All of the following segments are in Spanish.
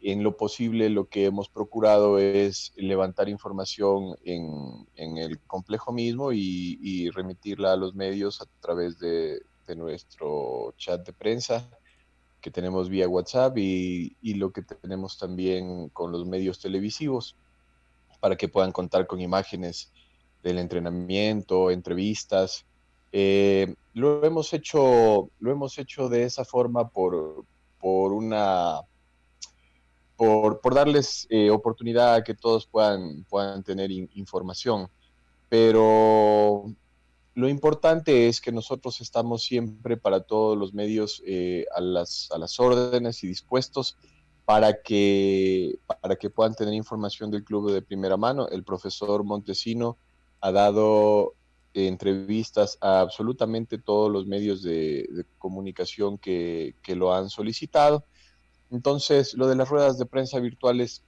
En lo posible, lo que hemos procurado es levantar información en el complejo mismo y remitirla a los medios a través de nuestro chat de prensa que tenemos vía WhatsApp y lo que tenemos también con los medios televisivos para que puedan contar con imágenes del entrenamiento, entrevistas. Lo hemos hecho de esa forma por una por darles oportunidad a que todos puedan tener información. Pero lo importante es que nosotros estamos siempre para todos los medios a las órdenes y dispuestos para que puedan tener información del club de primera mano. El profesor Montesino ha dado entrevistas a absolutamente todos los medios de comunicación que lo han solicitado. Entonces, lo de las ruedas de prensa virtuales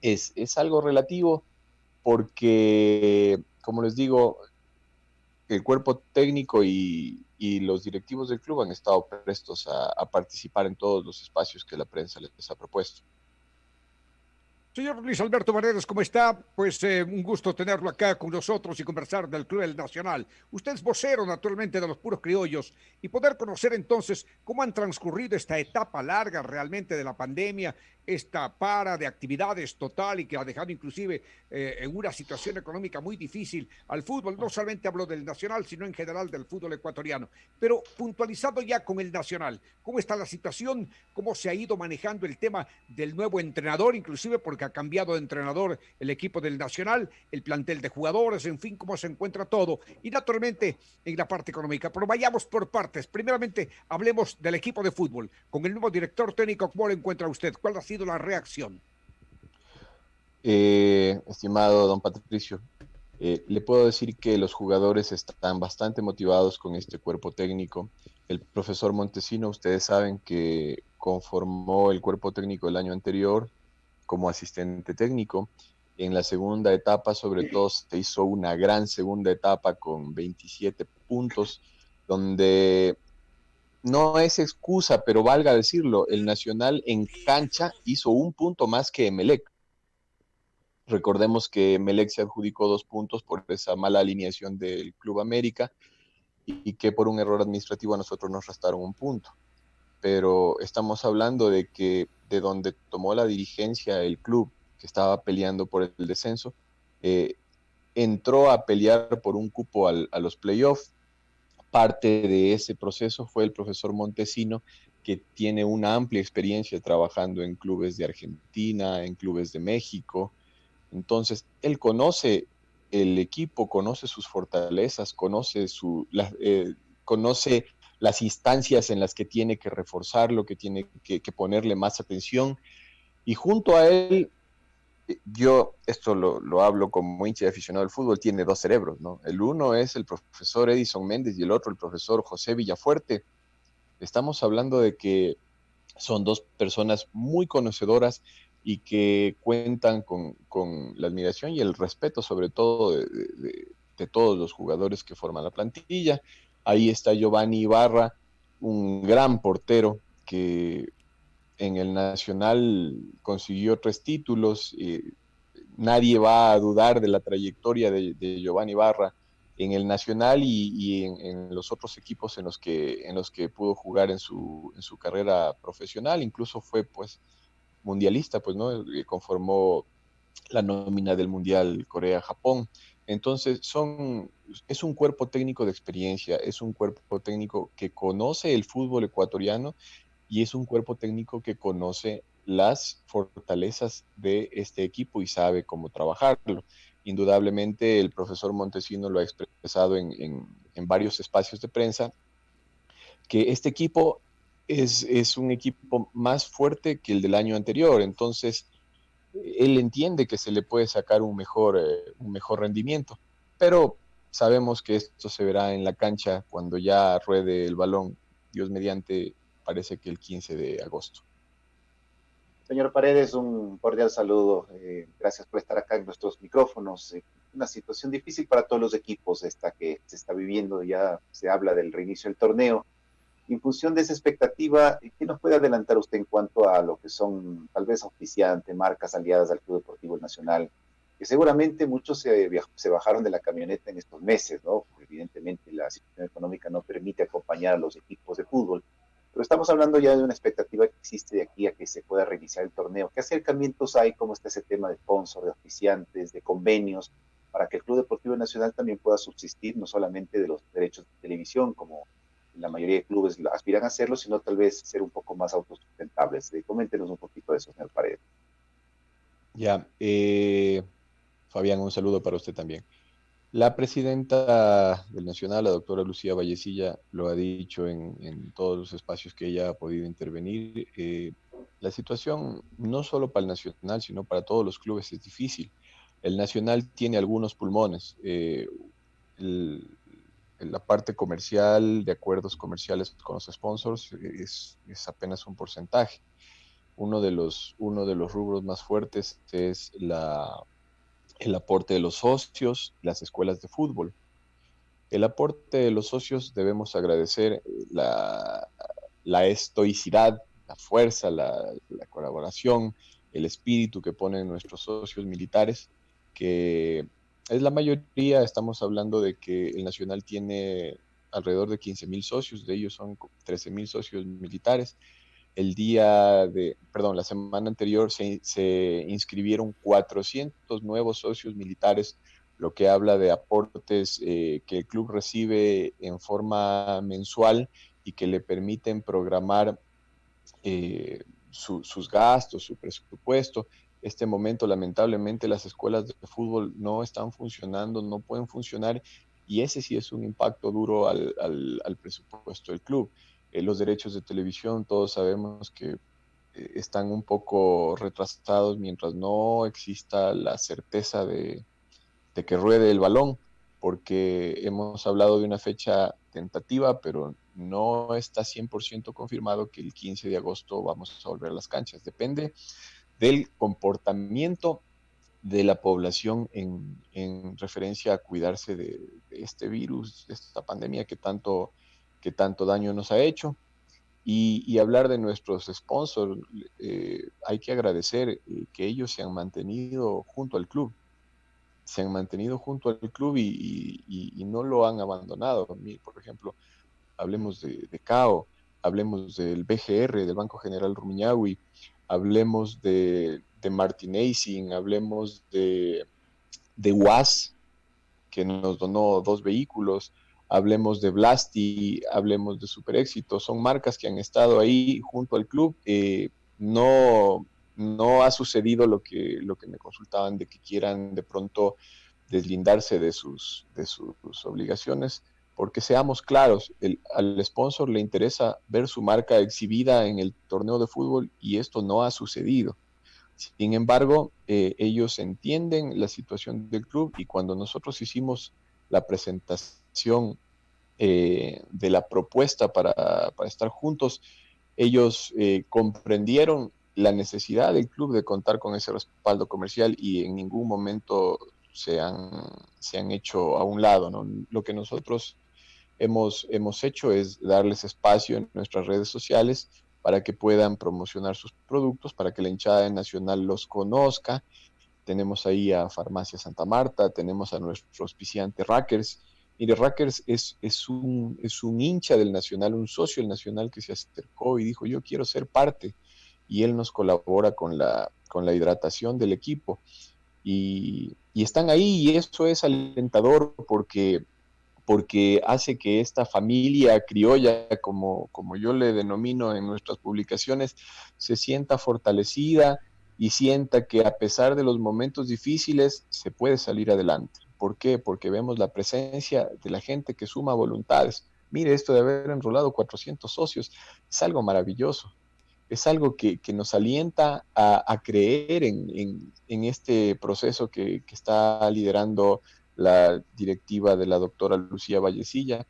es algo relativo porque, como les digo, el cuerpo técnico y los directivos del club han estado prestos a participar en todos los espacios que la prensa les ha propuesto. Señor Luis Alberto Paredes, ¿cómo está? Pues un gusto tenerlo acá con nosotros y conversar del Club del Nacional. Usted es vocero, naturalmente, de los puros criollos y poder conocer entonces cómo han transcurrido esta etapa larga realmente de la pandemia, esta para de actividades total y que ha dejado inclusive en una situación económica muy difícil al fútbol. No solamente hablo del Nacional, sino en general del fútbol ecuatoriano. Pero puntualizado ya con el Nacional, ¿cómo está la situación? ¿Cómo se ha ido manejando el tema del nuevo entrenador, inclusive porque ha cambiado de entrenador el equipo del Nacional, el plantel de jugadores, en fin, cómo se encuentra todo? Y naturalmente en la parte económica. Pero vayamos por partes. Primeramente, hablemos del equipo de fútbol. Con el nuevo director técnico, ¿cómo lo encuentra usted? ¿Cuál ha sido la reacción? Estimado don Patricio, le puedo decir que los jugadores están bastante motivados con este cuerpo técnico. El profesor Montesino, ustedes saben que conformó el cuerpo técnico el año anterior como asistente técnico. En la segunda etapa, sobre todo, se hizo una gran segunda etapa con 27 puntos, donde no es excusa, pero valga decirlo, el Nacional en cancha hizo un punto más que Emelec. Recordemos que Melec se adjudicó 2 puntos por esa mala alineación del Club América y que por un error administrativo a nosotros nos restaron un punto. Pero estamos hablando de que de donde tomó la dirigencia el club que estaba peleando por el descenso, eh, entró a pelear por un cupo a los playoffs. Parte de ese proceso fue el profesor Montesino, que tiene una amplia experiencia trabajando en clubes de Argentina, en clubes de México. Entonces, él conoce el equipo, conoce sus fortalezas, conoce las instancias en las que tiene que reforzarlo, que tiene que ponerle más atención. Y junto a él, yo esto lo hablo como hincha de aficionado al fútbol, tiene dos cerebros, ¿no? El uno es el profesor Edison Méndez y el otro el profesor José Villafuerte. Estamos hablando de que son dos personas muy conocedoras y que cuentan con la admiración y el respeto, sobre todo, de todos los jugadores que forman la plantilla. Ahí está Giovanni Ibarra, un gran portero que en el Nacional consiguió 3 títulos. Nadie va a dudar de la trayectoria de Giovanni Ibarra en el Nacional en los otros equipos en los que pudo jugar en su carrera profesional. Incluso fue pues mundialista, pues, ¿no? Conformó la nómina del Mundial Corea-Japón. Entonces, es un cuerpo técnico de experiencia, es un cuerpo técnico que conoce el fútbol ecuatoriano y es un cuerpo técnico que conoce las fortalezas de este equipo y sabe cómo trabajarlo. Indudablemente, el profesor Montesino lo ha expresado en varios espacios de prensa, que este equipo es un equipo más fuerte que el del año anterior. Entonces, él entiende que se le puede sacar un mejor rendimiento, pero sabemos que esto se verá en la cancha cuando ya ruede el balón, Dios mediante, parece que el 15 de agosto. Señor Paredes, un cordial saludo. Gracias por estar acá en nuestros micrófonos. Una situación difícil para todos los equipos esta que se está viviendo. Ya se habla del reinicio del torneo. En función de esa expectativa, ¿qué nos puede adelantar usted en cuanto a lo que son tal vez auspiciantes, marcas aliadas al Club Deportivo Nacional? Que seguramente muchos se bajaron de la camioneta en estos meses, ¿no? Porque evidentemente la situación económica no permite acompañar a los equipos de fútbol. Pero estamos hablando ya de una expectativa que existe de aquí a que se pueda reiniciar el torneo. ¿Qué acercamientos hay? ¿Cómo está ese tema de sponsor, de auspiciantes, de convenios, para que el Club Deportivo Nacional también pueda subsistir, no solamente de los derechos de televisión, como la mayoría de clubes aspiran a hacerlo, sino tal vez ser un poco más autosustentables? Coméntenos un poquito de eso, señor Paredes. Ya, Fabián, un saludo para usted también. La presidenta del Nacional, la doctora Lucía Vallecilla, lo ha dicho en todos los espacios que ella ha podido intervenir. La situación, no solo para el Nacional, sino para todos los clubes, es difícil. El Nacional tiene algunos pulmones. El- la parte comercial, de acuerdos comerciales con los sponsors, es apenas un porcentaje. Uno de los rubros más fuertes es el aporte de los socios, las escuelas de fútbol. El aporte de los socios debemos agradecer la estoicidad, la fuerza, la colaboración, el espíritu que ponen nuestros socios militares, que es la mayoría. Estamos hablando de que el Nacional tiene alrededor de 15.000 socios, de ellos son 13.000 socios militares. La semana anterior se inscribieron 400 nuevos socios militares, lo que habla de aportes que el club recibe en forma mensual y que le permiten programar sus gastos, su presupuesto. Este momento, lamentablemente, las escuelas de fútbol no están funcionando, no pueden funcionar, y ese sí es un impacto duro al presupuesto del club. Los derechos de televisión, todos sabemos que están un poco retrasados mientras no exista la certeza de que ruede el balón, porque hemos hablado de una fecha tentativa, pero no está 100% confirmado que el 15 de agosto vamos a volver a las canchas. Depende del comportamiento de la población en referencia a cuidarse de este virus, de esta pandemia que tanto daño nos ha hecho. Y hablar de nuestros sponsors, hay que agradecer que ellos se han mantenido junto al club, y no lo han abandonado. Por ejemplo, hablemos de CAO, hablemos del BGR, del Banco General Rumiñahui, hablemos de Martinezing, hablemos de UAS, que nos donó 2 vehículos, hablemos de Blasti, hablemos de Super Éxito. Son marcas que han estado ahí junto al club. No ha sucedido lo que me consultaban, de que quieran de pronto deslindarse de sus obligaciones, porque seamos claros, al sponsor le interesa ver su marca exhibida en el torneo de fútbol, y esto no ha sucedido. Sin embargo, ellos entienden la situación del club, y cuando nosotros hicimos la presentación de la propuesta para estar juntos, ellos comprendieron la necesidad del club de contar con ese respaldo comercial, y en ningún momento se han hecho a un lado, ¿no? Lo que nosotros hemos hecho es darles espacio en nuestras redes sociales para que puedan promocionar sus productos, para que la hinchada nacional los conozca. Tenemos ahí a Farmacia Santa Marta, tenemos a nuestro auspiciante Rackers. Mire, Rackers es un hincha del Nacional, un socio del Nacional, que se acercó y dijo: yo quiero ser parte, y él nos colabora con la hidratación del equipo. Y están ahí, y eso es alentador, porque hace que esta familia criolla, como yo le denomino en nuestras publicaciones, se sienta fortalecida y sienta que, a pesar de los momentos difíciles, se puede salir adelante. ¿Por qué? Porque vemos la presencia de la gente que suma voluntades. Mire, esto de haber enrolado 400 socios es algo maravilloso. Es algo que nos alienta a creer en este proceso que está liderando la directiva de la doctora Lucía Vallecilla.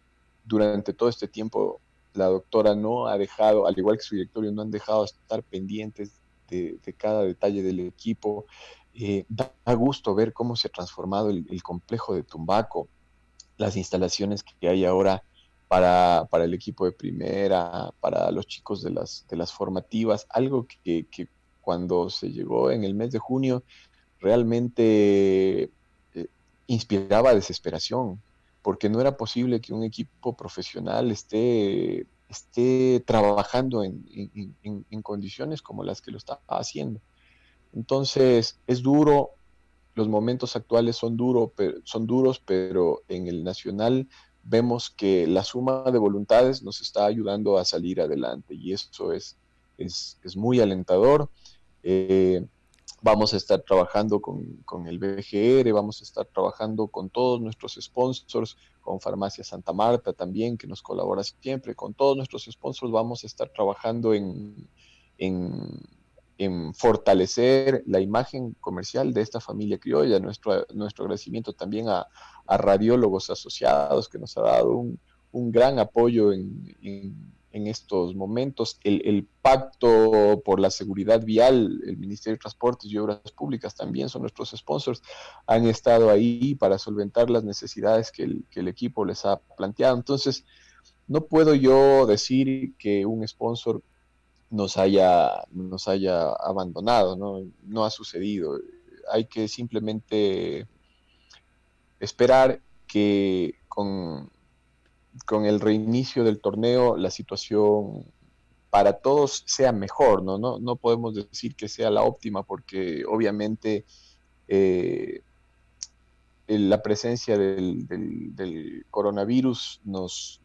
Durante todo este tiempo, la doctora no ha dejado, al igual que su directorio, no han dejado de estar pendientes de cada detalle del equipo. Da gusto ver cómo se ha transformado el complejo de Tumbaco, las instalaciones que hay ahora para el equipo de primera, para los chicos de las formativas, algo que cuando se llegó en el mes de junio realmente inspiraba desesperación, porque no era posible que un equipo profesional esté trabajando en condiciones como las que lo estaba haciendo. Entonces, es duro, los momentos actuales son duros, pero en el Nacional vemos que la suma de voluntades nos está ayudando a salir adelante y eso es muy alentador. Eh, Vamos a estar trabajando con el BGR, vamos a estar trabajando con todos nuestros sponsors, con Farmacia Santa Marta también, que nos colabora siempre, con todos nuestros sponsors vamos a estar trabajando en, en fortalecer la imagen comercial de esta familia criolla. Nuestro agradecimiento también a radiólogos asociados que nos ha dado un gran apoyo en estos momentos. El Pacto por la Seguridad Vial, el Ministerio de Transportes y Obras Públicas también son nuestros sponsors, han estado ahí para solventar las necesidades que el equipo les ha planteado. Entonces, no puedo yo decir que un sponsor nos haya abandonado, ¿no? No ha sucedido. Hay que simplemente esperar que con el reinicio del torneo la situación para todos sea mejor, ¿no? No podemos decir que sea la óptima porque obviamente eh, la presencia del coronavirus nos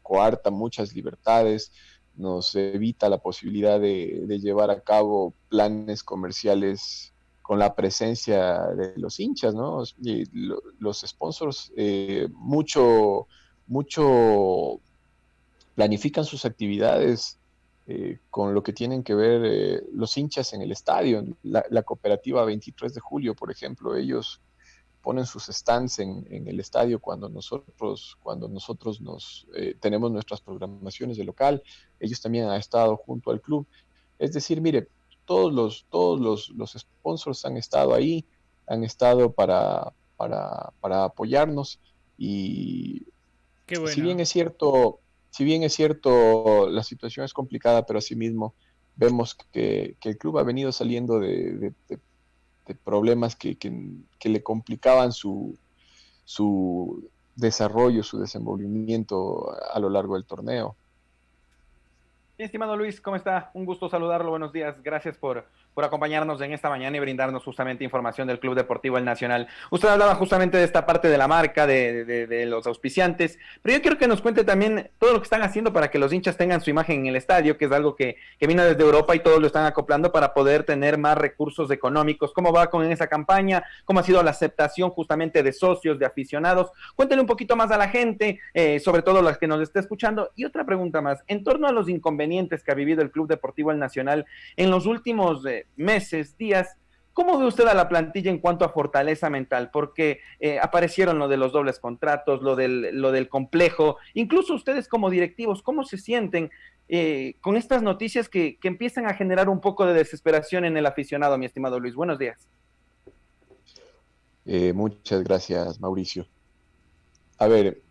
coarta muchas libertades, nos evita la posibilidad de llevar a cabo planes comerciales con la presencia de los hinchas, ¿no? Y los sponsors mucho planifican sus actividades con lo que tienen que ver los hinchas en el estadio. La cooperativa 23 de julio, por ejemplo, ellos ponen sus stands en el estadio cuando nosotros tenemos nuestras programaciones de local. Ellos también han estado junto al club. Es decir, mire, los sponsors han estado ahí, han estado para apoyarnos y Qué si bien bueno. es cierto, si bien es cierto, la situación es complicada, pero asimismo vemos que el club ha venido saliendo de problemas que le complicaban su desarrollo, su desenvolvimiento a lo largo del torneo. Mi estimado Luis, ¿cómo está? Un gusto saludarlo, buenos días. Gracias por acompañarnos en esta mañana y brindarnos justamente información del Club Deportivo El Nacional. Usted hablaba justamente de esta parte de la marca, de los auspiciantes, pero yo quiero que nos cuente también todo lo que están haciendo para que los hinchas tengan su imagen en el estadio, que es algo que vino desde Europa y todos lo están acoplando para poder tener más recursos económicos. ¿Cómo va con esa campaña? ¿Cómo ha sido la aceptación justamente de socios, de aficionados? Cuéntenle un poquito más a la gente, sobre todo las que nos esté escuchando. Y otra pregunta más, en torno a los inconvenientes que ha vivido el Club Deportivo El Nacional en los últimos meses, días, ¿cómo ve usted a la plantilla en cuanto a fortaleza mental? Porque aparecieron lo de los dobles contratos, lo del complejo, incluso ustedes como directivos, ¿cómo se sienten con estas noticias que empiezan a generar un poco de desesperación en el aficionado, mi estimado Luis? Buenos días. Muchas gracias, Mauricio. A ver,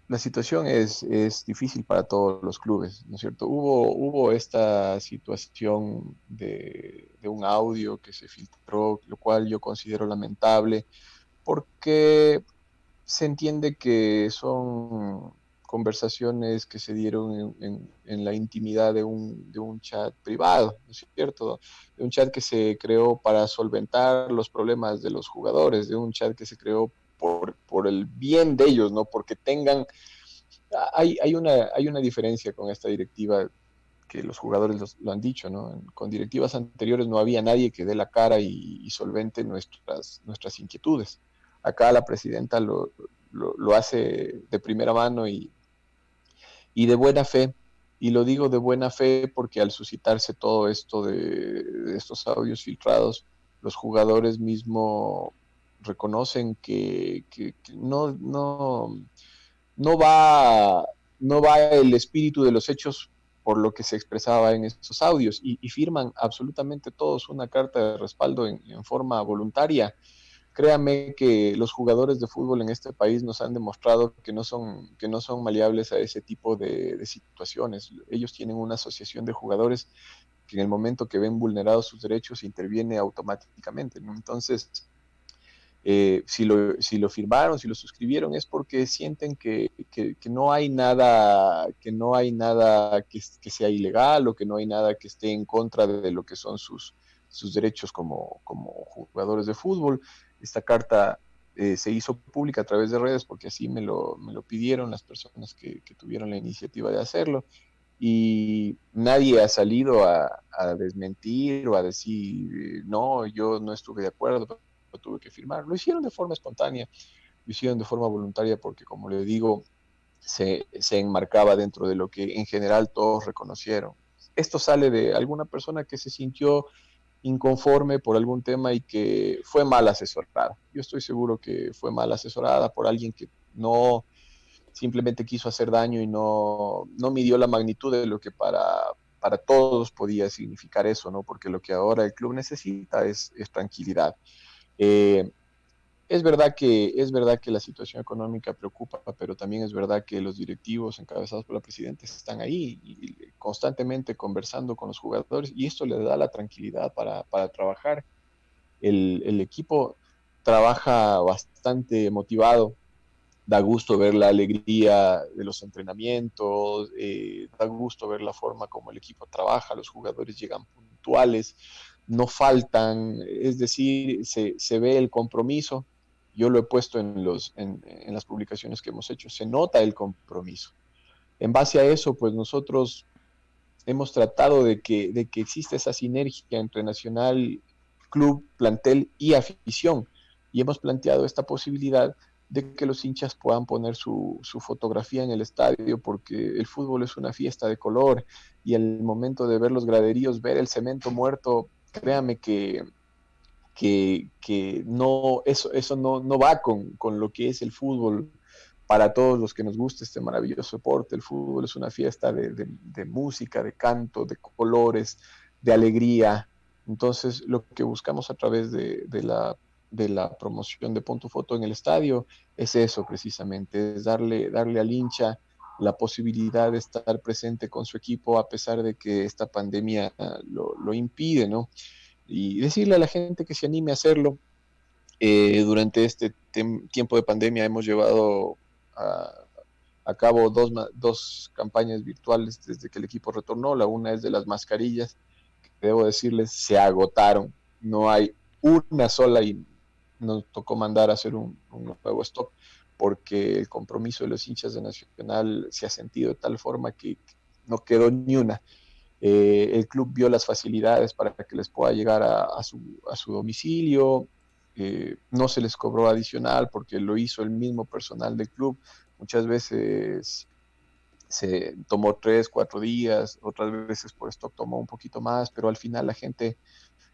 la situación es difícil para todos los clubes, ¿no es cierto? Hubo esta situación de un audio que se filtró, lo cual yo considero lamentable, porque se entiende que son conversaciones que se dieron en la intimidad de un chat privado, ¿no es cierto? De un chat que se creó para solventar los problemas de los jugadores, de un chat que se creó por el bien de ellos, ¿no? Porque tengan... hay una diferencia con esta directiva que los jugadores lo han dicho, ¿no? Con directivas anteriores no había nadie que dé la cara y solvente nuestras inquietudes. Acá la presidenta lo hace de primera mano y de buena fe. Y lo digo de buena fe porque al suscitarse todo esto de estos audios filtrados, los jugadores mismos reconocen que no va, no va el espíritu de los hechos por lo que se expresaba en estos audios y firman absolutamente todos una carta de respaldo en forma voluntaria. créame que los jugadores de fútbol en este país nos han demostrado que no son maleables a ese tipo de situaciones. Ellos tienen una asociación de jugadores que en el momento que ven vulnerados sus derechos interviene automáticamente, ¿no? Entonces, si lo firmaron, si lo suscribieron, es porque sienten que no hay nada, que sea ilegal o que no hay nada que esté en contra de lo que son sus derechos como jugadores de fútbol. Esta carta se hizo pública a través de redes porque así me lo pidieron las personas que tuvieron la iniciativa de hacerlo. Y nadie ha salido a desmentir o a decir, no, yo no estuve de acuerdo, pero tuve que firmar. Lo hicieron de forma espontánea, lo hicieron de forma voluntaria porque, como le digo, se enmarcaba dentro de lo que en general todos reconocieron. Esto sale de alguna persona que se sintió inconforme por algún tema y que fue mal asesorada. Yo estoy seguro que fue mal asesorada por alguien que no simplemente quiso hacer daño y no midió la magnitud de lo que para todos podía significar eso, ¿no? Porque lo que ahora el club necesita es tranquilidad. Eh, es verdad que la situación económica preocupa, pero también es verdad que los directivos encabezados por la presidenta están ahí y constantemente conversando con los jugadores y esto les da la tranquilidad para trabajar. El equipo trabaja bastante motivado, da gusto ver la alegría de los entrenamientos, da gusto ver la forma como el equipo trabaja, los jugadores llegan puntuales, no faltan, es decir, se ve el compromiso. Yo lo he puesto en las publicaciones que hemos hecho, se nota el compromiso. En base a eso, pues nosotros hemos tratado de que exista esa sinergia entre Nacional, club, plantel y afición. Y hemos planteado esta posibilidad de que los hinchas puedan poner su fotografía en el estadio, porque el fútbol es una fiesta de color y al momento de ver los graderíos, ver el cemento muerto, créame que no, eso no va con lo que es el fútbol para todos los que nos gusta este maravilloso deporte. El fútbol es una fiesta de música, de canto, de colores, de alegría. Entonces, lo que buscamos a través de la promoción de Punto Foto en el estadio es eso precisamente, es darle al hincha la posibilidad de estar presente con su equipo a pesar de que esta pandemia lo impide, ¿no? Y decirle a la gente que se anime a hacerlo. Durante este tiempo de pandemia hemos llevado a, a cabo dos campañas virtuales desde que el equipo retornó. La una es de las mascarillas, que debo decirles, se agotaron. No hay una sola y nos tocó mandar a hacer un nuevo stock porque el compromiso de los hinchas de Nacional se ha sentido de tal forma que no quedó ni una. El club vio las facilidades para que les pueda llegar a su domicilio, no se les cobró adicional porque lo hizo el mismo personal del club. Muchas veces se tomó 3, 4 días, otras veces por esto tomó un poquito más, pero al final la gente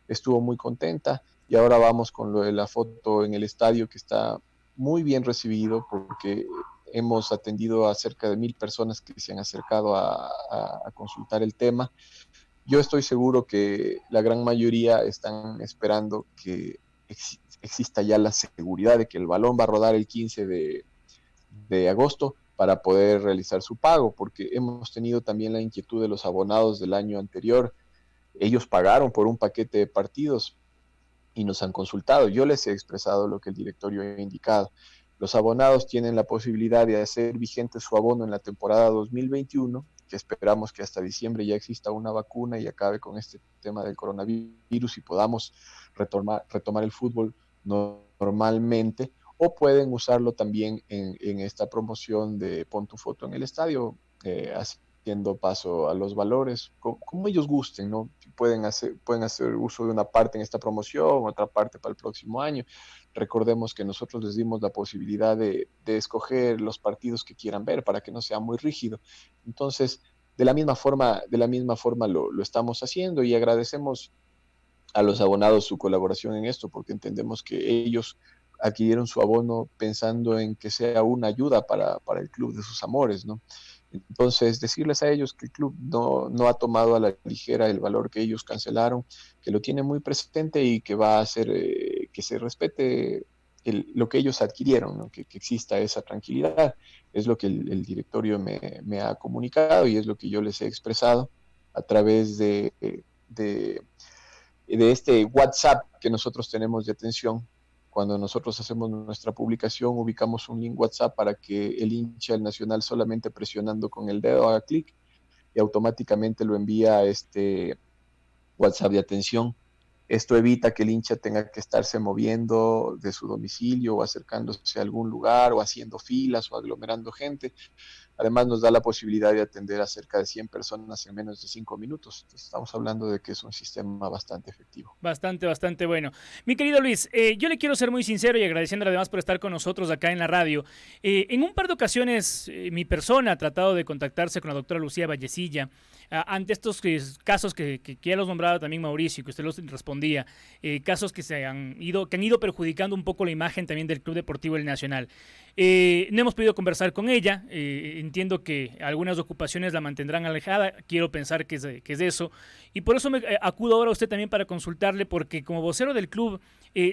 estuvo muy contenta y ahora vamos con lo de la foto en el estadio que está muy bien recibido porque hemos atendido a cerca de 1,000 personas que se han acercado a consultar el tema. Yo estoy seguro que la gran mayoría están esperando que exista ya la seguridad de que el balón va a rodar el 15 de agosto para poder realizar su pago, porque hemos tenido también la inquietud de los abonados del año anterior. Ellos pagaron por un paquete de partidos y nos han consultado. Yo les he expresado lo que el directorio ha indicado. Los abonados tienen la posibilidad de hacer vigente su abono en la temporada 2021, que esperamos que hasta diciembre ya exista una vacuna y acabe con este tema del coronavirus y podamos retomar el fútbol normalmente, o pueden usarlo también en esta promoción de Pon tu Foto en el estadio, haciendo paso a los valores, como ellos gusten, ¿no? Pueden hacer uso de una parte en esta promoción, otra parte para el próximo año. Recordemos que nosotros les dimos la posibilidad de escoger los partidos que quieran ver para que no sea muy rígido. Entonces, de la misma forma lo estamos haciendo y agradecemos a los abonados su colaboración en esto, porque entendemos que ellos adquirieron su abono pensando en que sea una ayuda para el club de sus amores, ¿no? Entonces, decirles a ellos que el club no ha tomado a la ligera el valor que ellos cancelaron, que lo tiene muy presente y que va a hacer que se respete lo que ellos adquirieron, ¿no? Que exista esa tranquilidad. Es lo que el directorio me ha comunicado y es lo que yo les he expresado a través de este WhatsApp que nosotros tenemos de atención. Cuando nosotros hacemos nuestra publicación, ubicamos un link WhatsApp para que el hincha del Nacional, solamente presionando con el dedo, haga clic y automáticamente lo envía a este WhatsApp de atención. Esto evita que el hincha tenga que estarse moviendo de su domicilio o acercándose a algún lugar o haciendo filas o aglomerando gente. Además, nos da la posibilidad de atender a cerca de 100 personas en menos de 5 minutos. Entonces, estamos hablando de que es un sistema bastante efectivo. Bastante bueno. Mi querido Luis, yo le quiero ser muy sincero y agradeciéndole además por estar con nosotros acá en la radio. En un par de ocasiones, mi persona ha tratado de contactarse con la doctora Lucía Vallecilla ante estos casos que ya los nombraba también Mauricio, que usted los respondía, casos que han ido perjudicando un poco la imagen también del Club Deportivo El Nacional. No hemos podido conversar con ella, entiendo que algunas ocupaciones la mantendrán alejada, quiero pensar que es de eso, y por eso me acudo ahora a usted también para consultarle, porque como vocero del club,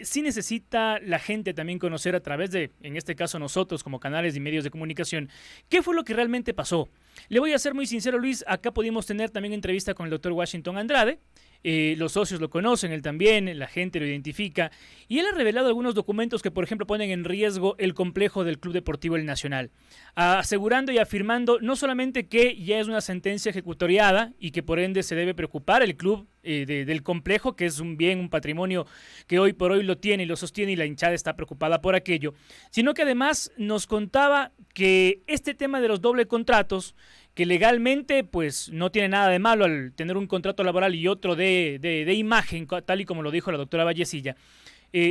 sí necesita la gente también conocer a través de, en este caso nosotros como canales y medios de comunicación, qué fue lo que realmente pasó. Le voy a ser muy sincero, Luis, acá pudimos tener también entrevista con el doctor Washington Andrade. Los socios lo conocen, él también, la gente lo identifica, y él ha revelado algunos documentos que, por ejemplo, ponen en riesgo el complejo del Club Deportivo El Nacional, asegurando y afirmando no solamente que ya es una sentencia ejecutoriada y que por ende se debe preocupar el club del complejo, que es un bien, un patrimonio que hoy por hoy lo tiene y lo sostiene y la hinchada está preocupada por aquello, sino que además nos contaba que este tema de los doble contratos, que legalmente pues no tiene nada de malo al tener un contrato laboral y otro de imagen, tal y como lo dijo la doctora Vallecilla.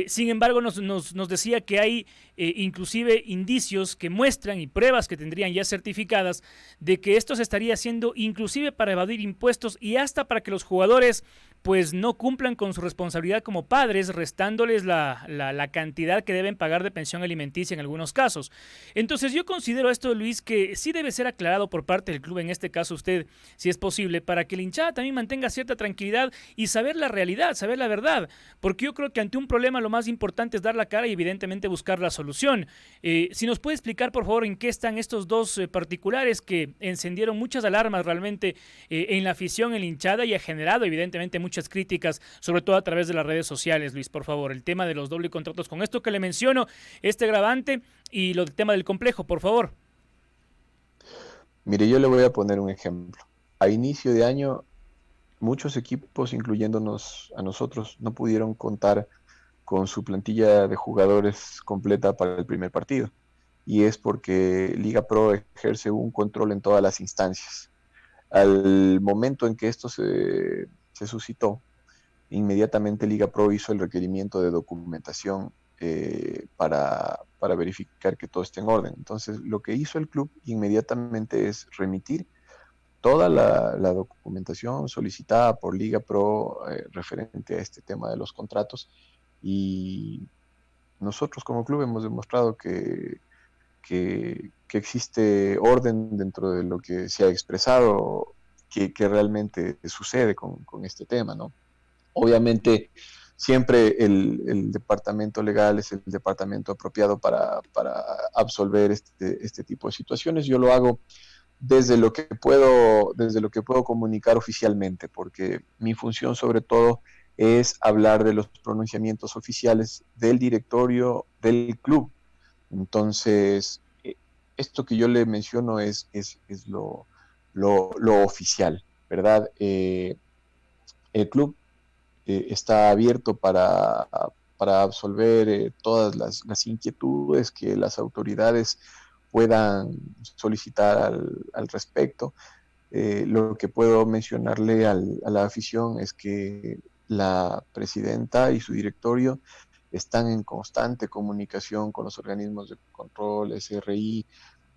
Sin embargo, nos decía que hay inclusive indicios que muestran y pruebas que tendrían ya certificadas de que esto se estaría haciendo inclusive para evadir impuestos y hasta para que los jugadores pues no cumplan con su responsabilidad como padres, restándoles la cantidad que deben pagar de pensión alimenticia en algunos casos. Entonces yo considero esto, Luis, que sí debe ser aclarado por parte del club, en este caso usted, si es posible, para que la hinchada también mantenga cierta tranquilidad y saber la realidad, saber la verdad, porque yo creo que ante un problema lo más importante es dar la cara y evidentemente buscar la solución. Si nos puede explicar, por favor, en qué están estos dos particulares que encendieron muchas alarmas realmente en la afición, en la hinchada, y ha generado evidentemente muchas críticas, sobre todo a través de las redes sociales, Luis, por favor, el tema de los doble contratos, con esto que le menciono, este agravante y el tema del complejo, por favor. Mire, yo le voy a poner un ejemplo. A inicio de año, muchos equipos, incluyéndonos a nosotros, no pudieron contar con su plantilla de jugadores completa para el primer partido. Y es porque Liga Pro ejerce un control en todas las instancias. Al momento en que esto se suscitó, inmediatamente Liga Pro hizo el requerimiento de documentación para verificar que todo esté en orden. Entonces, lo que hizo el club inmediatamente es remitir toda la documentación solicitada por Liga Pro referente a este tema de los contratos, y nosotros como club hemos demostrado que existe orden dentro de lo que se ha expresado, que realmente sucede con este tema, ¿no? Obviamente, siempre el departamento legal es el departamento apropiado para absolver este tipo de situaciones. Yo lo hago desde lo que puedo comunicar oficialmente, porque mi función sobre todo es hablar de los pronunciamientos oficiales del directorio del club. Entonces, esto que yo le menciono es lo oficial, ¿verdad? El club está abierto para absolver todas las inquietudes que las autoridades puedan solicitar al respecto. Lo que puedo mencionarle a la afición es que la presidenta y su directorio están en constante comunicación con los organismos de control, SRI,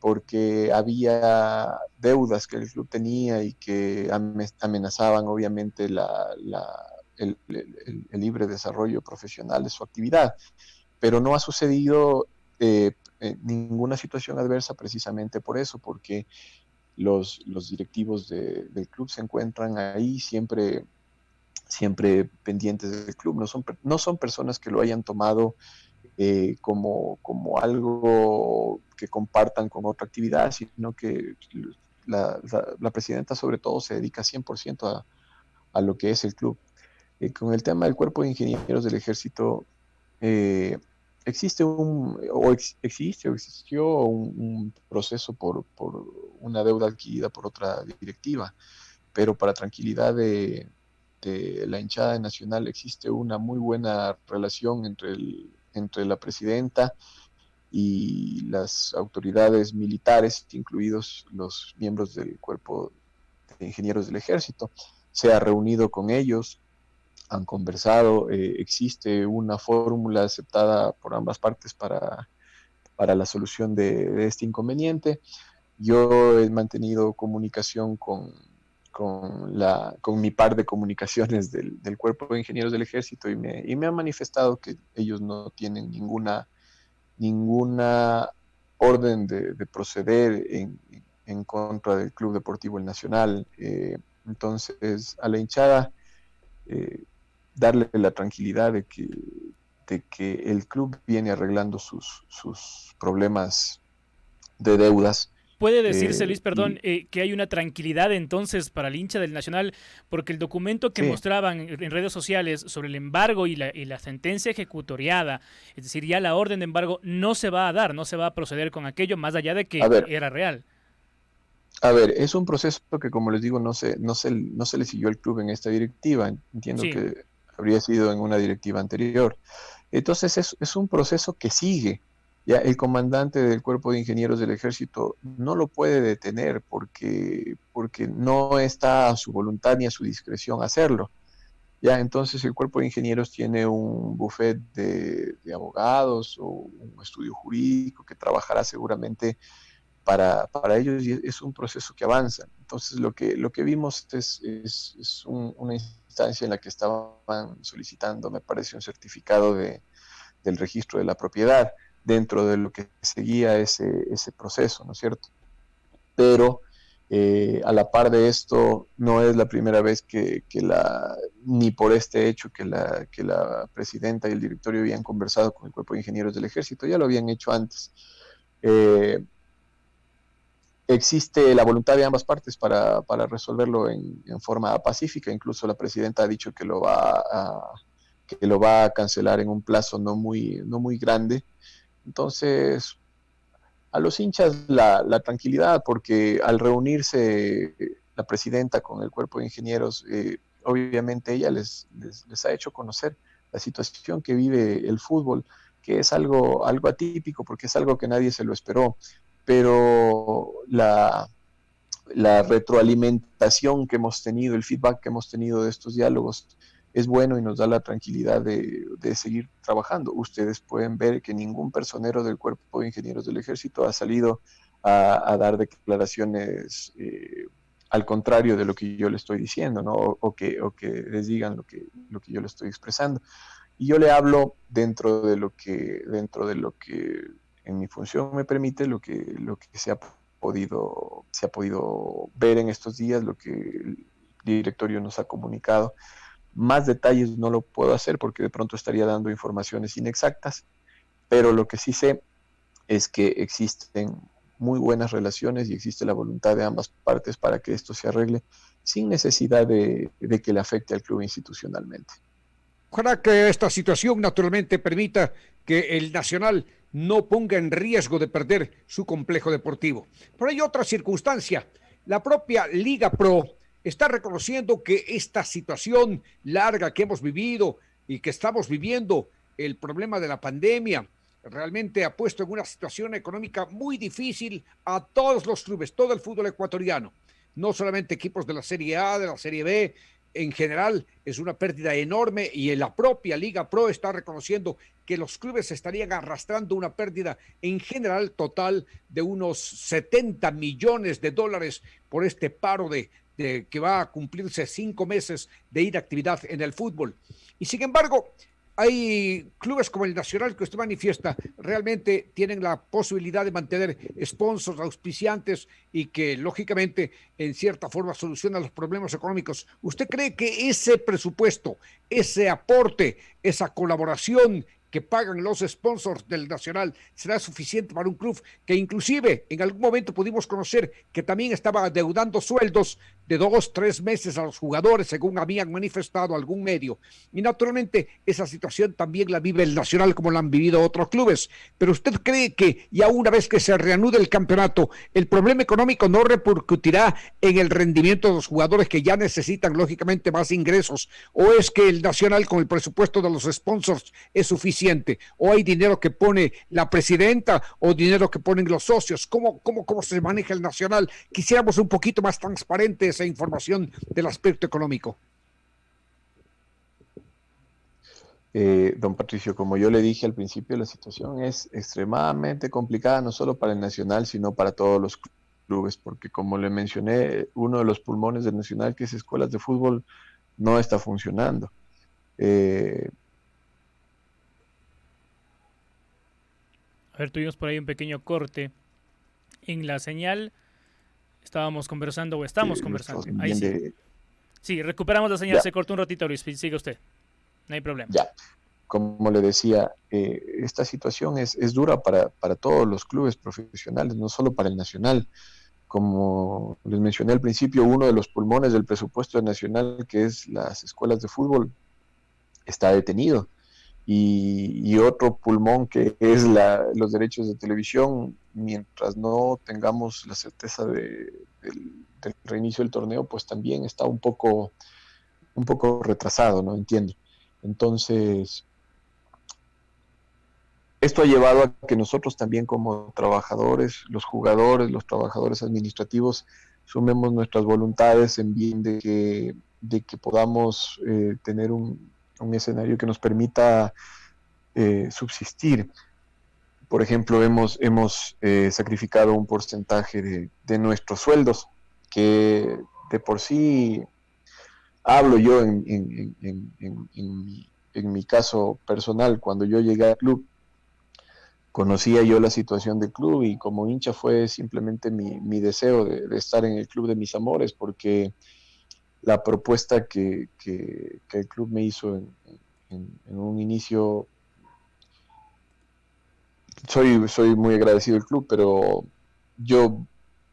porque había deudas que el club tenía y que amenazaban obviamente el libre desarrollo profesional de su actividad. Pero no ha sucedido ninguna situación adversa precisamente por eso, porque los directivos del club se encuentran ahí siempre pendientes del club. No son personas que lo hayan tomado como algo que compartan con otra actividad, sino que la presidenta sobre todo se dedica 100% a lo que es el club. Con el tema del Cuerpo de Ingenieros del Ejército, existió un proceso por una deuda adquirida por otra directiva, pero para tranquilidad de la hinchada nacional existe una muy buena relación entre la presidenta y las autoridades militares, incluidos los miembros del Cuerpo de Ingenieros del Ejército. Se ha reunido con ellos, han conversado, existe una fórmula aceptada por ambas partes para la solución de este inconveniente. Yo he mantenido comunicación con mi par de comunicaciones del Cuerpo de Ingenieros del Ejército y me han manifestado que ellos no tienen ninguna orden de proceder en contra del Club Deportivo El Nacional. Entonces, a la hinchada, darle la tranquilidad de que el club viene arreglando sus problemas de deudas. Puede decirse, Luis, perdón, que hay una tranquilidad entonces para el hincha del Nacional, porque el documento que mostraban en redes sociales sobre el embargo y la sentencia ejecutoriada, es decir, ya la orden de embargo no se va a dar, no se va a proceder con aquello, más allá de que era real. A ver, es un proceso que, como les digo, no se le siguió al club en esta directiva. Entiendo que habría sido en una directiva anterior. Entonces es un proceso que sigue. Ya el comandante del Cuerpo de Ingenieros del Ejército no lo puede detener porque no está a su voluntad ni a su discreción hacerlo. Ya, entonces el Cuerpo de Ingenieros tiene un buffet de abogados o un estudio jurídico que trabajará seguramente para ellos, y es un proceso que avanza. Entonces lo que vimos es una instancia en la que estaban solicitando, me parece, un certificado del registro de la propiedad dentro de lo que seguía ese proceso, ¿no es cierto? Pero a la par de esto, no es la primera vez ni por este hecho que la presidenta y el directorio habían conversado con el Cuerpo de Ingenieros del Ejército, ya lo habían hecho antes. Existe la voluntad de ambas partes para resolverlo en forma pacífica. Incluso la presidenta ha dicho que lo va a cancelar en un plazo no muy grande. Entonces, a los hinchas la tranquilidad, porque al reunirse la presidenta con el Cuerpo de Ingenieros, obviamente ella les ha hecho conocer la situación que vive el fútbol, que es algo atípico, porque es algo que nadie se lo esperó, pero la retroalimentación que hemos tenido, el feedback que hemos tenido de estos diálogos es bueno y nos da la tranquilidad de seguir trabajando. Ustedes pueden ver que ningún personero del Cuerpo de Ingenieros del Ejército ha salido a dar declaraciones al contrario de lo que yo le estoy diciendo, ¿no? O que les digan lo que yo le estoy expresando. Y yo le hablo dentro de lo que en mi función me permite, lo que se ha podido ver en estos días, lo que el directorio nos ha comunicado. Más detalles no lo puedo hacer porque de pronto estaría dando informaciones inexactas, pero lo que sí sé es que existen muy buenas relaciones y existe la voluntad de ambas partes para que esto se arregle sin necesidad de que le afecte al club institucionalmente. Ojalá que esta situación naturalmente permita que el Nacional no ponga en riesgo de perder su complejo deportivo. Pero hay otra circunstancia. La propia Liga Pro está reconociendo que esta situación larga que hemos vivido y que estamos viviendo, el problema de la pandemia, realmente ha puesto en una situación económica muy difícil a todos los clubes, todo el fútbol ecuatoriano. No solamente equipos de la Serie A, de la Serie B, en general es una pérdida enorme y en la propia Liga Pro está reconociendo que los clubes estarían arrastrando una pérdida en general total de unos 70 millones de dólares por este paro de que va a cumplirse 5 meses de inactividad en el fútbol. Y sin embargo, hay clubes como el Nacional que usted manifiesta, realmente tienen la posibilidad de mantener sponsors, auspiciantes y que lógicamente en cierta forma solucionan los problemas económicos. ¿Usted cree que ese presupuesto, ese aporte, esa colaboración que pagan los sponsors del Nacional será suficiente para un club que inclusive en algún momento pudimos conocer que también estaba adeudando sueldos de 2, 3 meses a los jugadores, según habían manifestado algún medio. Y naturalmente esa situación también la vive el Nacional como la han vivido otros clubes. Pero ¿usted cree que ya una vez que se reanude el campeonato, el problema económico no repercutirá en el rendimiento de los jugadores que ya necesitan lógicamente más ingresos? ¿O es que el Nacional con el presupuesto de los sponsors es suficiente? ¿O hay dinero que pone la presidenta o dinero que ponen los socios? ¿Cómo se maneja el Nacional? Quisiéramos un poquito más transparente esa información del aspecto económico. Don Patricio, como yo le dije al principio, la situación es extremadamente complicada, no solo para el Nacional, sino para todos los clubes, porque como le mencioné, uno de los pulmones del Nacional, que es escuelas de fútbol, no está funcionando. A ver, tuvimos por ahí un pequeño corte en la señal. Estábamos conversando o estamos conversando. Ahí sí. Sí, recuperamos la señal. Ya. Se cortó un ratito, Luis. Sigue usted. No hay problema. Ya. Como le decía, esta situación es dura para todos los clubes profesionales, no solo para el Nacional. Como les mencioné al principio, uno de los pulmones del presupuesto nacional, que es las escuelas de fútbol, está detenido. Y otro pulmón, que es los derechos de televisión, mientras no tengamos la certeza del reinicio del torneo, pues también está un poco retrasado, ¿no? Entiendo. Entonces, esto ha llevado a que nosotros también como trabajadores, los jugadores, los trabajadores administrativos, sumemos nuestras voluntades en bien de que podamos tener un escenario que nos permita subsistir. Por ejemplo, hemos sacrificado un porcentaje de nuestros sueldos, que de por sí, hablo yo en mi caso personal, cuando yo llegué al club, conocía yo la situación del club y como hincha fue simplemente mi deseo de estar en el club de mis amores, porque la propuesta que el club me hizo en un inicio, soy muy agradecido del club, pero yo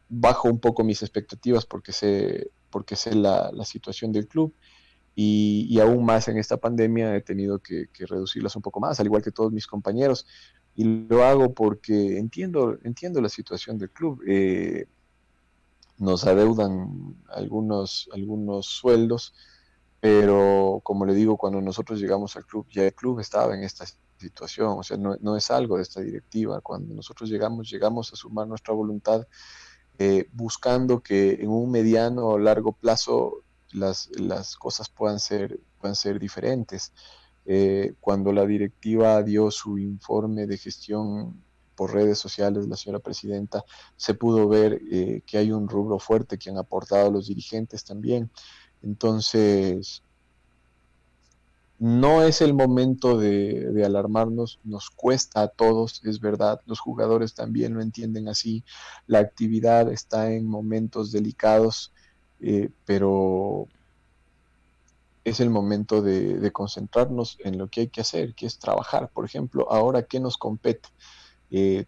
bajo un poco mis expectativas porque sé la situación del club y aún más en esta pandemia he tenido que reducirlas un poco más, al igual que todos mis compañeros, y lo hago porque entiendo la situación del club. Nos adeudan algunos sueldos, pero como le digo, cuando nosotros llegamos al club, ya el club estaba en esta situación, o sea, no es algo de esta directiva. Cuando nosotros llegamos a sumar nuestra voluntad, buscando que en un mediano o largo plazo las cosas puedan ser diferentes. Cuando la directiva dio su informe de gestión por redes sociales, la señora presidenta, se pudo ver que hay un rubro fuerte que han aportado los dirigentes también. Entonces, no es el momento de alarmarnos, nos cuesta a todos, es verdad, los jugadores también lo entienden así, la actividad está en momentos delicados, pero es el momento de concentrarnos en lo que hay que hacer, que es trabajar. Por ejemplo, ahora, ¿qué nos compete?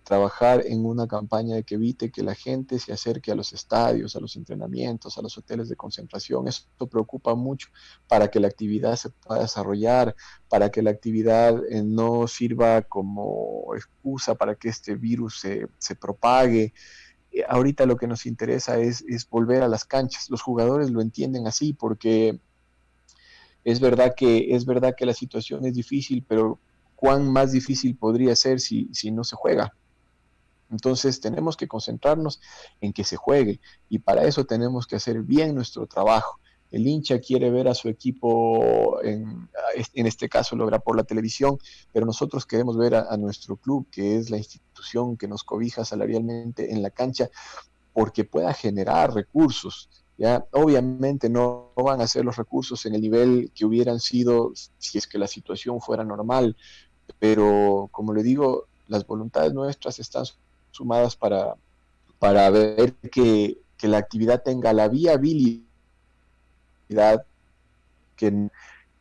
Trabajar en una campaña que evite que la gente se acerque a los estadios, a los entrenamientos, a los hoteles de concentración. Eso preocupa mucho para que la actividad se pueda desarrollar, para que la actividad no sirva como excusa para que este virus se propague. Ahorita lo que nos interesa es volver a las canchas. Los jugadores lo entienden así porque es verdad que la situación es difícil, pero ¿cuán más difícil podría ser si no se juega? Entonces tenemos que concentrarnos en que se juegue y para eso tenemos que hacer bien nuestro trabajo. El hincha quiere ver a su equipo, en este caso lo verá por la televisión, pero nosotros queremos ver a nuestro club, que es la institución que nos cobija salarialmente en la cancha, porque pueda generar recursos. ¿Ya? Obviamente no van a ser los recursos en el nivel que hubieran sido si es que la situación fuera normal, pero como le digo, las voluntades nuestras están sumadas para ver que la actividad tenga la viabilidad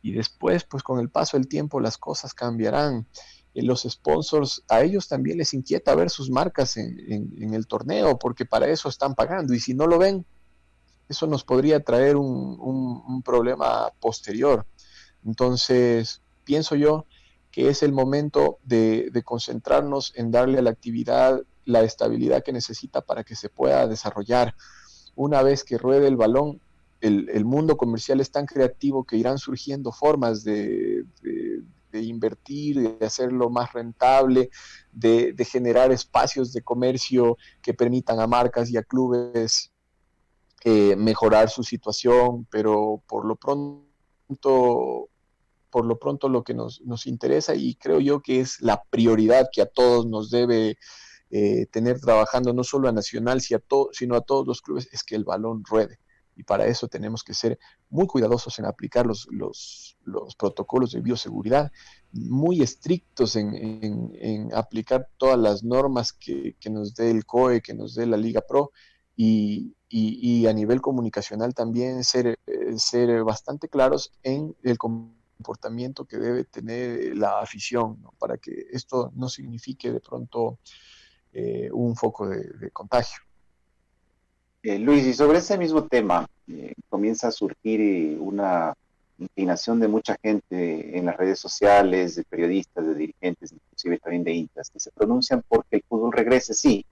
y después, pues con el paso del tiempo las cosas cambiarán. los sponsors, a ellos también les inquieta ver sus marcas en el torneo, porque para eso están pagando, y si no lo ven, eso nos podría traer un problema posterior. Entonces, pienso yo que es el momento de concentrarnos en darle a la actividad la estabilidad que necesita para que se pueda desarrollar. Una vez que ruede el balón, el mundo comercial es tan creativo que irán surgiendo formas de invertir, de hacerlo más rentable, de generar espacios de comercio que permitan a marcas y a clubes mejorar su situación, pero por lo pronto lo que nos interesa, y creo yo que es la prioridad que a todos nos debe tener trabajando, no solo a Nacional, sino a todos los clubes, es que el balón ruede. Y para eso tenemos que ser muy cuidadosos en aplicar los protocolos de bioseguridad, muy estrictos en aplicar todas las normas que nos dé el COE, que nos dé la Liga Pro, y a nivel comunicacional también ser bastante claros en el comportamiento que debe tener la afición, ¿no? Para que esto no signifique de pronto un foco de contagio. Luis, y sobre ese mismo tema, comienza a surgir una inclinación de mucha gente en las redes sociales, de periodistas, de dirigentes, inclusive también de hinchas, que se pronuncian porque el fútbol regrese, sí,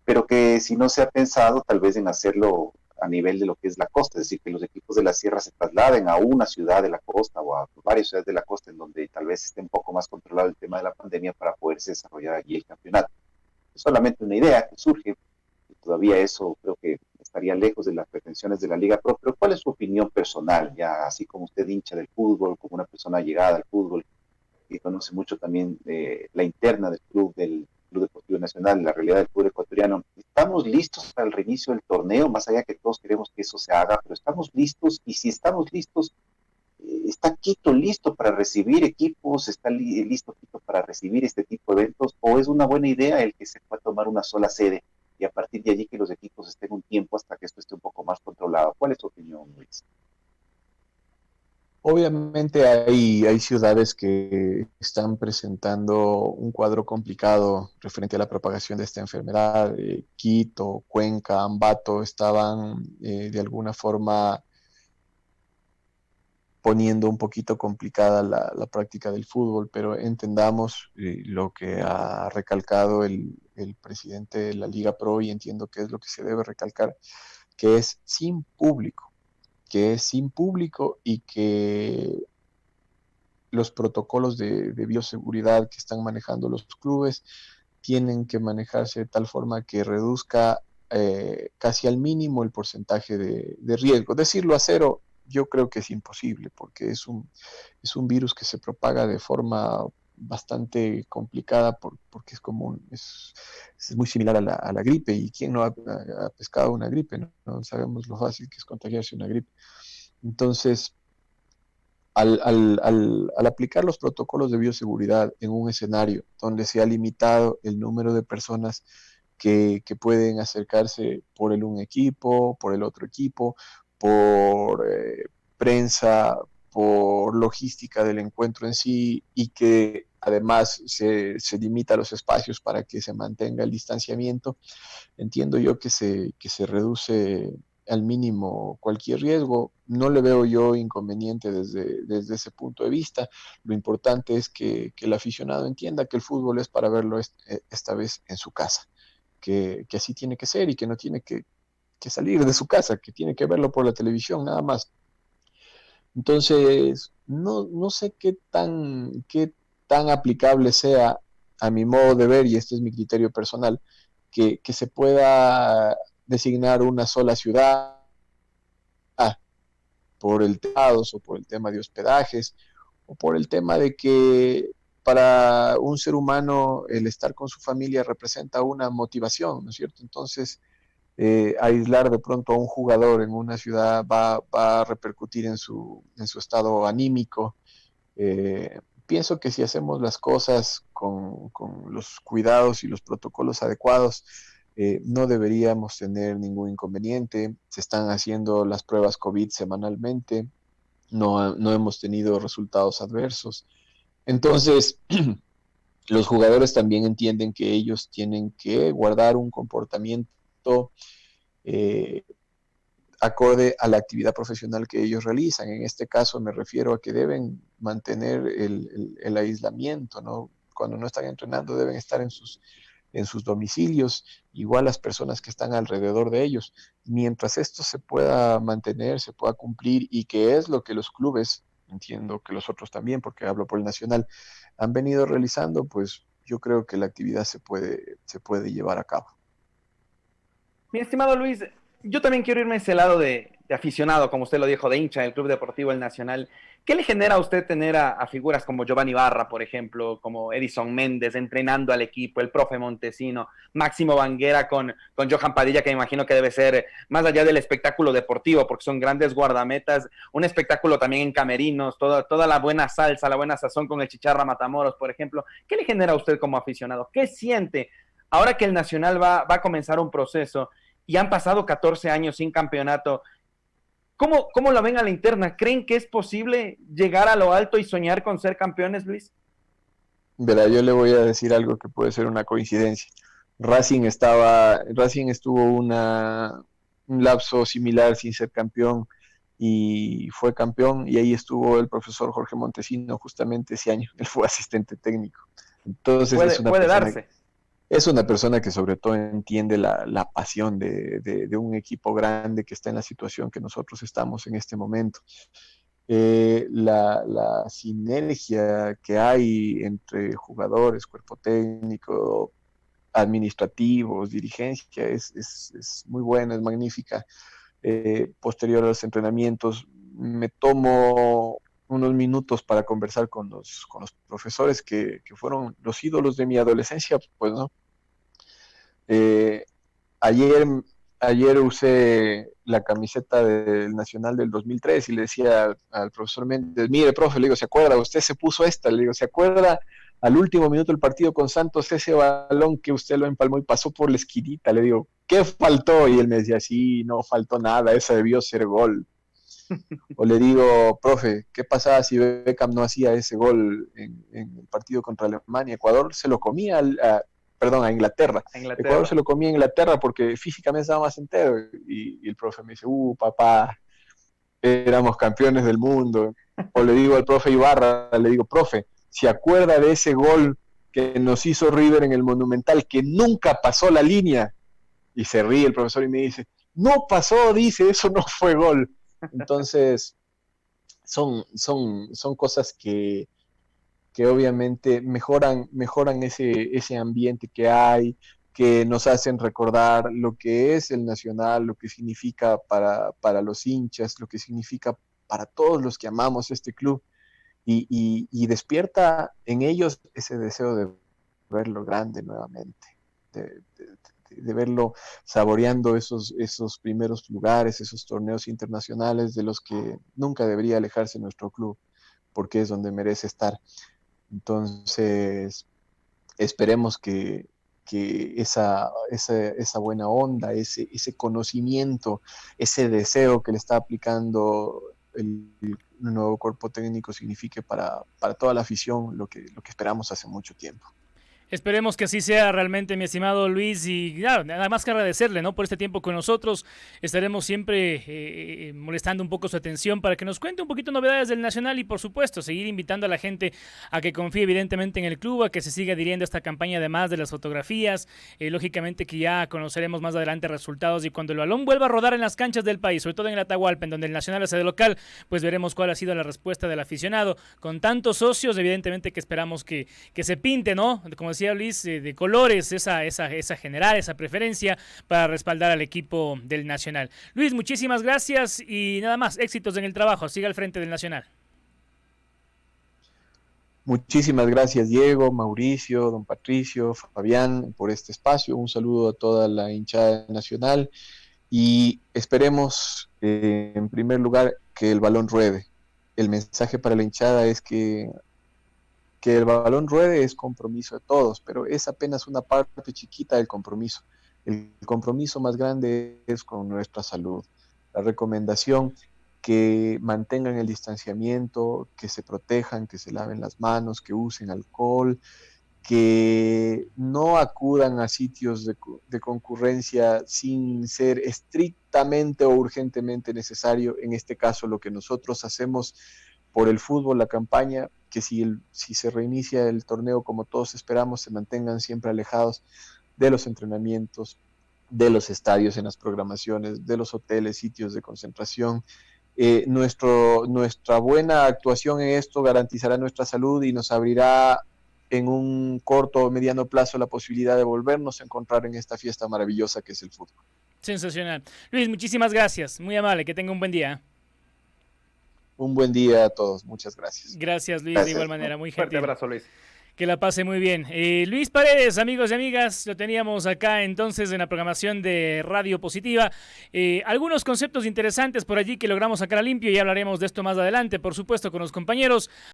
pero que si no se ha pensado tal vez en hacerlo a nivel de lo que es la costa, es decir, que los equipos de la sierra se trasladen a una ciudad de la costa o a varias ciudades de la costa en donde tal vez esté un poco más controlado el tema de la pandemia para poderse desarrollar allí el campeonato. Es solamente una idea que surge, y todavía eso creo que estaría lejos de las pretensiones de la Liga Pro, pero ¿cuál es su opinión personal, ya así como usted hincha del fútbol, como una persona llegada al fútbol, que conoce mucho también la interna del Club Deportivo Nacional, la realidad del fútbol ecuatoriano? ¿Estamos listos para el reinicio del torneo? Más allá que todos queremos que eso se haga, pero ¿estamos listos? Y si estamos listos, ¿está Quito listo para recibir equipos? ¿Está listo Quito para recibir este tipo de eventos? ¿O es una buena idea el que se pueda tomar una sola sede y a partir de allí que los equipos estén un tiempo hasta que esto esté un poco más controlado? ¿Cuál es tu opinión, Luis? Obviamente hay ciudades que están presentando un cuadro complicado referente a la propagación de esta enfermedad. Quito, Cuenca, Ambato estaban de alguna forma poniendo un poquito complicada la práctica del fútbol, pero entendamos lo que ha recalcado el presidente de la Liga Pro, y entiendo que es lo que se debe recalcar, que es sin público, y que los protocolos de bioseguridad que están manejando los clubes tienen que manejarse de tal forma que reduzca casi al mínimo el porcentaje de riesgo. Decirlo a cero, yo creo que es imposible, porque es un virus que se propaga de forma bastante complicada, porque es muy similar a la gripe, y quién no ha pescado una gripe, ¿no? No sabemos lo fácil que es contagiarse una gripe. Entonces, al aplicar los protocolos de bioseguridad en un escenario donde se ha limitado el número de personas que pueden acercarse por un equipo, por el otro equipo, por prensa, por logística del encuentro en sí, y que además se limita los espacios para que se mantenga el distanciamiento, entiendo yo que se reduce al mínimo cualquier riesgo. No le veo yo inconveniente desde ese punto de vista. Lo importante es que el aficionado entienda que el fútbol es para verlo esta vez en su casa, que así tiene que ser, y que no tiene que salir de su casa, que tiene que verlo por la televisión nada más. Entonces, no sé qué tan aplicable sea, a mi modo de ver, y este es mi criterio personal, que se pueda designar una sola ciudad por el tejados, o por el tema de hospedajes, o por el tema de que para un ser humano el estar con su familia representa una motivación, ¿no es cierto? Entonces, aislar de pronto a un jugador en una ciudad va a repercutir en su estado anímico. Pienso que si hacemos las cosas con los cuidados y los protocolos adecuados, no deberíamos tener ningún inconveniente. Se están haciendo las pruebas COVID semanalmente, no hemos tenido resultados adversos. Entonces, los jugadores también entienden que ellos tienen que guardar un comportamiento eh, acorde a la actividad profesional que ellos realizan. En este caso me refiero a que deben mantener el aislamiento, ¿no? Cuando no están entrenando deben estar en sus domicilios, igual las personas que están alrededor de ellos. Mientras esto se pueda mantener, se pueda cumplir, y que es lo que los clubes, entiendo que los otros también, porque hablo por el Nacional, han venido realizando, pues yo creo que la actividad se puede llevar a cabo. Mi estimado Luis, yo también quiero irme a ese lado de aficionado, como usted lo dijo, de hincha del Club Deportivo El Nacional. ¿Qué le genera a usted tener a figuras como Giovanni Barra, por ejemplo, como Edison Méndez entrenando al equipo, el profe Montesino, Máximo Banguera con Johan Padilla, que me imagino que debe ser, más allá del espectáculo deportivo, porque son grandes guardametas, un espectáculo también en camerinos, toda la buena salsa, la buena sazón con el Chicharra Matamoros, por ejemplo? ¿Qué le genera a usted como aficionado? ¿Qué siente ahora que el Nacional va a comenzar un proceso y han pasado 14 años sin campeonato? ¿Cómo lo ven a la interna? ¿Creen que es posible llegar a lo alto y soñar con ser campeones, Luis? Verá, yo le voy a decir algo que puede ser una coincidencia. Racing estuvo un lapso similar sin ser campeón y fue campeón, y ahí estuvo el profesor Jorge Montesino justamente ese año. Él fue asistente técnico. Entonces es una persona que sobre todo entiende la pasión de un equipo grande que está en la situación que nosotros estamos en este momento. La sinergia que hay entre jugadores, cuerpo técnico, administrativos, dirigencia, es muy buena, es magnífica. Posterior a los entrenamientos, me tomo unos minutos para conversar con los profesores que fueron los ídolos de mi adolescencia, pues, ¿no? Eh, ayer, ayer usé la camiseta del Nacional del 2003 y le decía al profesor Méndez, mire, profe, le digo, ¿se acuerda? Usted se puso esta, le digo, ¿se acuerda al último minuto del partido con Santos ese balón que usted lo empalmó y pasó por la esquinita? Le digo, ¿qué faltó? Y él me decía, sí, no faltó nada, esa debió ser gol. O le digo, profe, ¿qué pasaba si Beckham no hacía ese gol en el partido contra Alemania? Ecuador se lo comía a Inglaterra. Ecuador se lo comía a Inglaterra porque físicamente estaba más entero. Y el profe me dice, papá, éramos campeones del mundo. O le digo al profe Ibarra, le digo, profe, ¿se acuerda de ese gol que nos hizo River en el Monumental, que nunca pasó la línea? Y se ríe el profesor y me dice, no pasó, dice, eso no fue gol. Entonces, son cosas que obviamente mejoran ese ambiente que hay, que nos hacen recordar lo que es el Nacional, lo que significa para los hinchas, lo que significa para todos los que amamos este club, y despierta en ellos ese deseo de verlo grande nuevamente, de verlo saboreando esos primeros lugares, esos torneos internacionales de los que nunca debería alejarse nuestro club, porque es donde merece estar. Entonces, esperemos que esa buena onda, ese conocimiento, ese deseo que le está aplicando el nuevo cuerpo técnico signifique para toda la afición lo que esperamos hace mucho tiempo. Esperemos que así sea realmente, mi estimado Luis, y claro, nada más que agradecerle, ¿no?, por este tiempo con nosotros. Estaremos siempre molestando un poco su atención para que nos cuente un poquito novedades del Nacional y, por supuesto, seguir invitando a la gente a que confíe evidentemente en el club, a que se siga adhiriendo a esta campaña, además de las fotografías. Lógicamente que ya conoceremos más adelante resultados, y cuando el balón vuelva a rodar en las canchas del país, sobre todo en el Atahualpa, en donde el Nacional hace de local, pues veremos cuál ha sido la respuesta del aficionado. Con tantos socios, evidentemente que esperamos que se pinte, ¿no?, como decía Luis, de colores, esa general, esa preferencia para respaldar al equipo del Nacional. Luis, muchísimas gracias y nada más, éxitos en el trabajo, siga al frente del Nacional. Muchísimas gracias, Diego, Mauricio, don Patricio, Fabián, por este espacio. Un saludo a toda la hinchada nacional y esperemos, en primer lugar, que el balón ruede. El mensaje para la hinchada es que el balón ruede es compromiso de todos, pero es apenas una parte chiquita del compromiso. El compromiso más grande es con nuestra salud. La recomendación, que mantengan el distanciamiento, que se protejan, que se laven las manos, que usen alcohol, que no acudan a sitios de concurrencia sin ser estrictamente o urgentemente necesario. En este caso, lo que nosotros hacemos por el fútbol, la campaña, que si se reinicia el torneo como todos esperamos, se mantengan siempre alejados de los entrenamientos, de los estadios en las programaciones, de los hoteles, sitios de concentración. Nuestra buena actuación en esto garantizará nuestra salud y nos abrirá en un corto o mediano plazo la posibilidad de volvernos a encontrar en esta fiesta maravillosa que es el fútbol. Sensacional. Luis, muchísimas gracias. Muy amable. Que tenga un buen día. Un buen día a todos. Muchas gracias. Gracias, Luis. Gracias. De igual manera. Muy Fuerte gentil. abrazo, Luis. Que la pase muy bien. Luis Paredes, amigos y amigas, lo teníamos acá entonces en la programación de Radio Positiva. Algunos conceptos interesantes por allí que logramos sacar a limpio y hablaremos de esto más adelante, por supuesto, con los compañeros.